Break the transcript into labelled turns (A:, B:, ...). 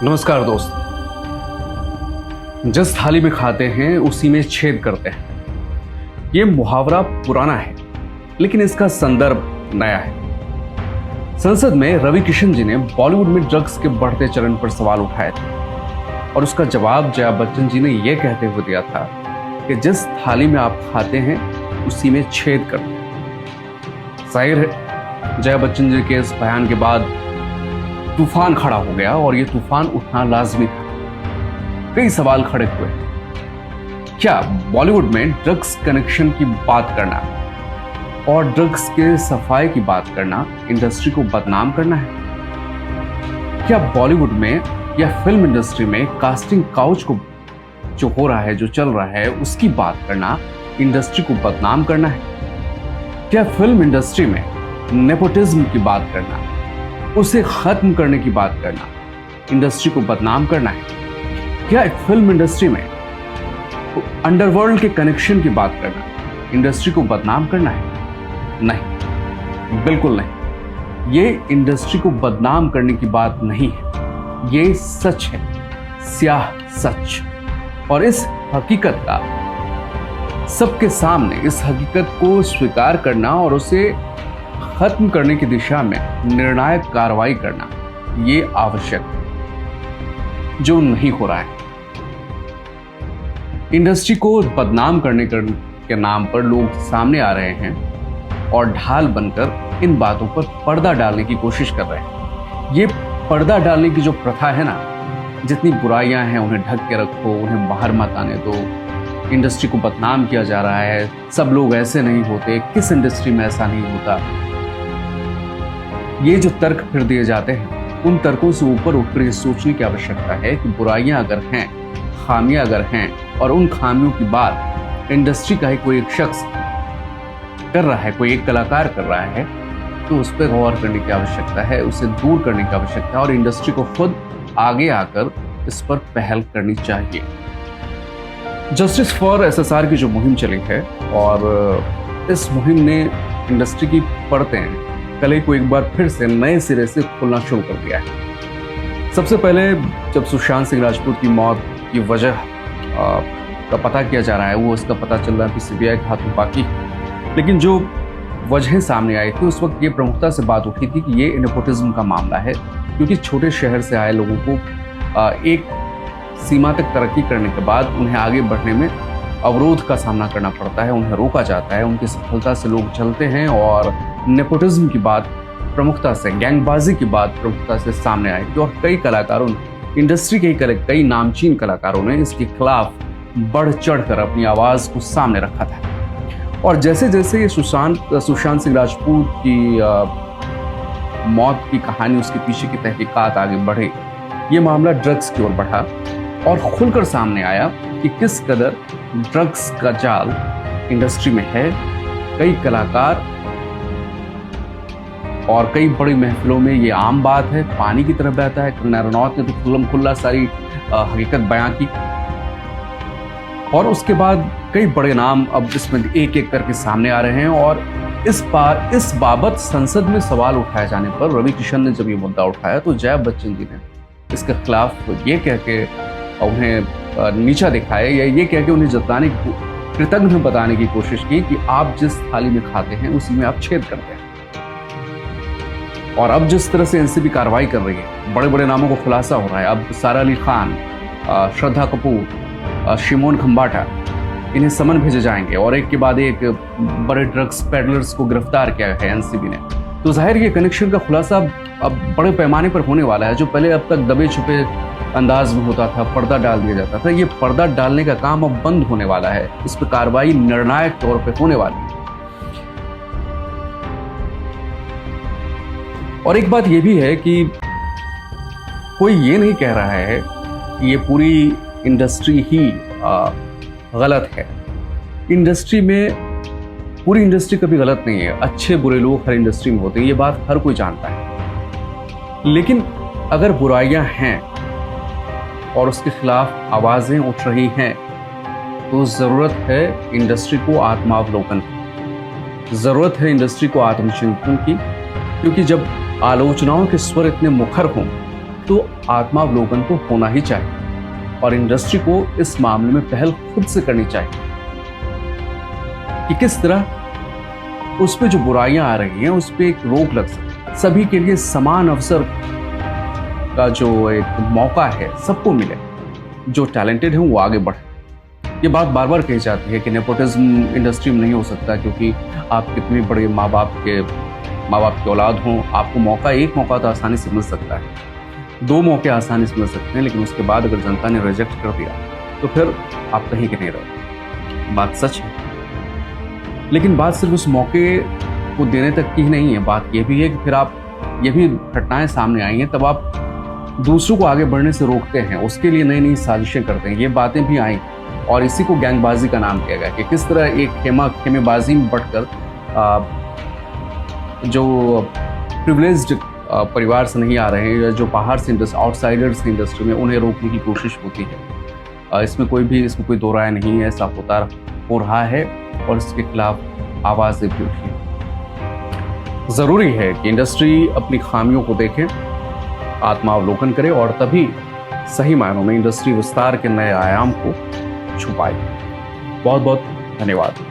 A: नमस्कार दोस्त। जिस थाली में खाते हैं उसी में छेद करते हैं। ये मुहावरा पुराना है लेकिन इसका संदर्भ नया है। संसद में रवि किशन जी ने बॉलीवुड में ड्रग्स के बढ़ते चलन पर सवाल उठाए थे और उसका जवाब जया बच्चन जी ने यह कहते हुए दिया था कि जिस थाली में आप खाते हैं उसी में छेद करते हैं। जाहिर है जया बच्चन जी के इस बयान के बाद तूफान खड़ा हो गया और ये तूफान उठना लाजमी था। कई सवाल खड़े हुए। क्या बॉलीवुड में ड्रग्स कनेक्शन की बात करना और ड्रग्स के सफाई की बात करना इंडस्ट्री को बदनाम करना है? क्या बॉलीवुड में या फिल्म इंडस्ट्री में कास्टिंग काउच को जो हो रहा है, जो चल रहा है, उसकी बात करना इंडस्ट्री को बदनाम करना है? क्या फिल्म इंडस्ट्री में नेपोटिज्म की बात करना, उसे खत्म करने की बात करना इंडस्ट्री को बदनाम करना है? क्या फिल्म इंडस्ट्री में अंडरवर्ल्ड के कनेक्शन की बात करना इंडस्ट्री को बदनाम करना है? नहीं, बिल्कुल नहीं। ये इंडस्ट्री को बदनाम करने की बात नहीं है, ये सच है, स्याह सच। और इस हकीकत का सबके सामने, इस हकीकत को स्वीकार करना और उसे खत्म करने की दिशा में निर्णायक कार्रवाई करना ये आवश्यक है, जो नहीं हो रहा है। इंडस्ट्री को बदनाम करने के नाम पर लोग सामने आ रहे हैं और ढाल बनकर इन बातों पर पर्दा डालने की कोशिश कर रहे हैं। ये पर्दा डालने की जो प्रथा है ना, जितनी बुराइयां हैं उन्हें ढक के रखो, उन्हें बाहर मत आने दो, इंडस्ट्री को बदनाम किया जा रहा है, सब लोग ऐसे नहीं होते, किस इंडस्ट्री में ऐसा नहीं होता, ये जो तर्क फिर दिए जाते हैं, उन तर्कों से ऊपर उठकर ये सोचने की आवश्यकता है कि बुराइयां अगर हैं, खामियां अगर हैं और उन खामियों की बात इंडस्ट्री का ही कोई एक शख्स कर रहा है, कोई एक कलाकार कर रहा है, तो उस पर गौर करने की आवश्यकता है, उसे दूर करने की आवश्यकता है और इंडस्ट्री को खुद आगे आकर इस पर पहल करनी चाहिए। जस्टिस फॉर एसएसआर की जो मुहिम चली है और इस मुहिम ने इंडस्ट्री की परतें कले को एक बार फिर से नए सिरे से खुलना शुरू कर दिया है। सबसे पहले जब सुशांत सिंह राजपूत की मौत की वजह का पता किया जा रहा है, वो इसका पता चल रहा है कि सीबीआई के हाथों बाकी, लेकिन जो वजह सामने आई थी उस वक्त ये प्रमुखता से बात उठी थी कि ये नेपोटिज्म का मामला है, क्योंकि छोटे शहर से आए लोगों को एक सीमा तक तरक्की करने के बाद उन्हें आगे बढ़ने में अवरोध का सामना करना पड़ता है, उन्हें रोका जाता है, उनकी सफलता से लोग चलते हैं और नेपोटिज्म की बात प्रमुखता से, गैंगबाजी की बात प्रमुखता से सामने आई थी और कई कलाकारों ने, इंडस्ट्री के कई नामचीन कलाकारों ने इसके खिलाफ बढ़ चढ़कर अपनी आवाज़ को सामने रखा था। और जैसे जैसे ये सुशांत सिंह राजपूत की मौत की कहानी, उसके पीछे की तहकीकात आगे बढ़े, ये मामला ड्रग्स की ओर बढ़ा और खुलकर सामने आया कि किस कदर ड्रग्स का जाल इंडस्ट्री में है। कई कलाकार और कई बड़ी महफिलों में ये आम बात है, पानी की तरह बहता है। कंगना रनौत ने तो खुल्लम खुल्ला सारी हकीकत बयां की और उसके बाद कई बड़े नाम अब इसमें एक एक करके सामने आ रहे हैं। और इस बाबत संसद में सवाल उठाए जाने पर रवि किशन ने जब ये मुद्दा उठाया तो जया बच्चन जी ने इसके खिलाफ ये कह के उन्हें नीचा दिखाया या ये कह के उन्हें जताने की, कृतज्ञ बताने की कोशिश की कि आप जिस थाली में खाते हैं उसी में आप छेद करते हैं। और अब जिस तरह से एनसीबी कार्रवाई कर रही है, बड़े बड़े नामों को खुलासा हो रहा है। अब सारा अली खान, श्रद्धा कपूर, शिमोन खंबाटा, इन्हें समन भेजे जाएंगे और एक के बाद एक बड़े ड्रग्स पेडलर्स को गिरफ्तार किया है एनसीबी ने। तो जाहिर ये कनेक्शन का खुलासा अब बड़े पैमाने पर होने वाला है। जो पहले अब तक दबे छुपे अंदाज में होता था, पर्दा डाल दिया जाता था, ये पर्दा डालने का काम अब बंद होने वाला है। इस पर कार्रवाई निर्णायक तौर पर होने वाली है। और एक बात यह भी है कि कोई ये नहीं कह रहा है कि ये पूरी इंडस्ट्री ही गलत है। इंडस्ट्री में पूरी इंडस्ट्री कभी गलत नहीं है, अच्छे बुरे लोग हर इंडस्ट्री में होते हैं, ये बात हर कोई जानता है। लेकिन अगर बुराइयां हैं और उसके खिलाफ आवाजें उठ रही हैं तो ज़रूरत है इंडस्ट्री को आत्मावलोकन की, ज़रूरत है इंडस्ट्री को आत्मचिंतन की, क्योंकि जब आलोचनाओं के स्वर इतने मुखर हों तो आत्मावलोकन तो होना ही चाहिए और इंडस्ट्री को इस मामले में पहल खुद से करनी चाहिए कि किस तरह उस पे जो बुराइयां आ रही हैं उस पे एक रोक लग सके, सभी के लिए समान अवसर का जो एक मौका है सबको मिले, जो टैलेंटेड है वो आगे बढ़े। ये बात बार बार कही जाती है कि नेपोटिज्म इंडस्ट्री में नहीं हो सकता क्योंकि आप कितने बड़े माँ बाप की औलाद हों, आपको एक मौका तो आसानी से मिल सकता है, 2 मौके आसानी से मिल सकते हैं, लेकिन उसके बाद अगर जनता ने रिजेक्ट कर दिया तो फिर आप कहीं के नहीं रहे। बात सच है, लेकिन बात सिर्फ उस मौके को देने तक की ही नहीं है, बात ये भी है कि फिर आप ये भी घटनाएं सामने आई हैं तब आप दूसरों को आगे बढ़ने से रोकते हैं, उसके लिए नई नई साजिशें करते हैं। ये बातें भी आई और इसी को गैंगबाजी का नाम दिया गया कि किस तरह एक खेमेबाजी में बढ़कर जो प्रिविलेज्ड परिवार से नहीं आ रहे हैं या जो बाहर से आउटसाइडर्स इंडस्ट्री में, उन्हें रोकने की कोशिश होती है। इसमें कोई दो राय नहीं है, ऐसा हो रहा है और इसके खिलाफ आवाज़ें भी उठी हैं। ज़रूरी है कि इंडस्ट्री अपनी खामियों को देखे, आत्मावलोकन करे और तभी सही मायनों में इंडस्ट्री विस्तार के नए आयाम को छुपाए। बहुत बहुत धन्यवाद।